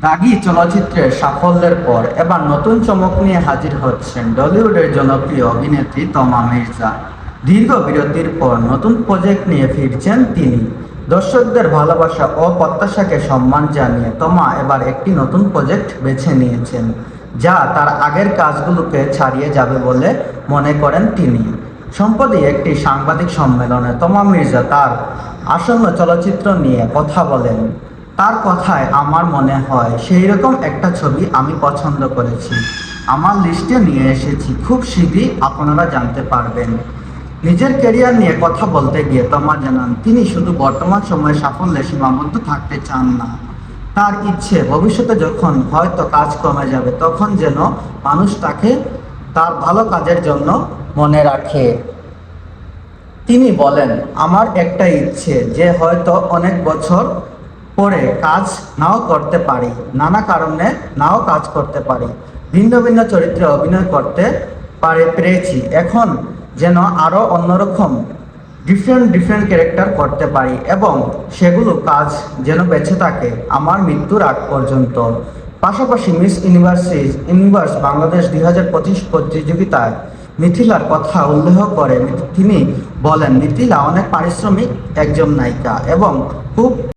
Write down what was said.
দাগি চলচ্চিত্রের সাফল্যের পর এবার নতুন চমক নিয়ে হাজির হচ্ছেন টলিউডের জনপ্রিয় অভিনেত্রী তমা মির্জা। দীর্ঘ বিরতির পর নতুন প্রজেক্ট নিয়ে ফিরছেন তিনি। দর্শকদের ভালোবাসা ও প্রত্যাশাকে সম্মান জানিয়ে তমা এবার একটি নতুন প্রজেক্ট বেছে নিয়েছেন, যা তার আগের কাজগুলোকে ছাড়িয়ে যাবে বলে মনে করেন তিনি। সম্প্রতি একটি সাংবাদিক সম্মেলনে তমা মির্জা তার আসন্ন চলচ্চিত্র নিয়ে কথা বলেন। তার কথায় আমার মনে হয় সেই রকম একটা ছবি আমি পছন্দ করেছি, আমার লিস্টে নিয়ে এসেছি, খুব শীঘ্রই আপনারা জানতে পারবেন। নিজের ক্যারিয়ার নিয়ে কথা বলতে গিয়ে তমা জানান, তিনি শুধু বর্তমান সময়ে সাফল্যে সীমাবদ্ধ থাকতে চান না। তার ইচ্ছে ভবিষ্যতে যখন হয়তো কাজ কমে যাবে তখন যেন মানুষ তাকে তার ভালো কাজের জন্য মনে রাখে। তিনি বলেন, আমার একটা ইচ্ছে যে হয়তো অনেক বছর পরে কাজ নাও করতে পারি, নানা কারণে নাও কাজ করতে পারি, ভিন্ন ভিন্ন চরিত্রে অভিনয় করতে পেরেছি, এখন যেন আরও অন্যরকম ডিফারেন্ট ক্যারেক্টার করতে পারি এবং সেগুলো কাজ যেন বেঁচে থাকে আমার মৃত্যুর আগ পর্যন্ত। পাশাপাশি মিস ইউনিভার্স বাংলাদেশ 2025 প্রতিযোগিতায় মিথিলার কথা উল্লেখ করে তিনি বলেন, মিথিলা অনেক পারিশ্রমিক একজন নায়িকা এবং খুব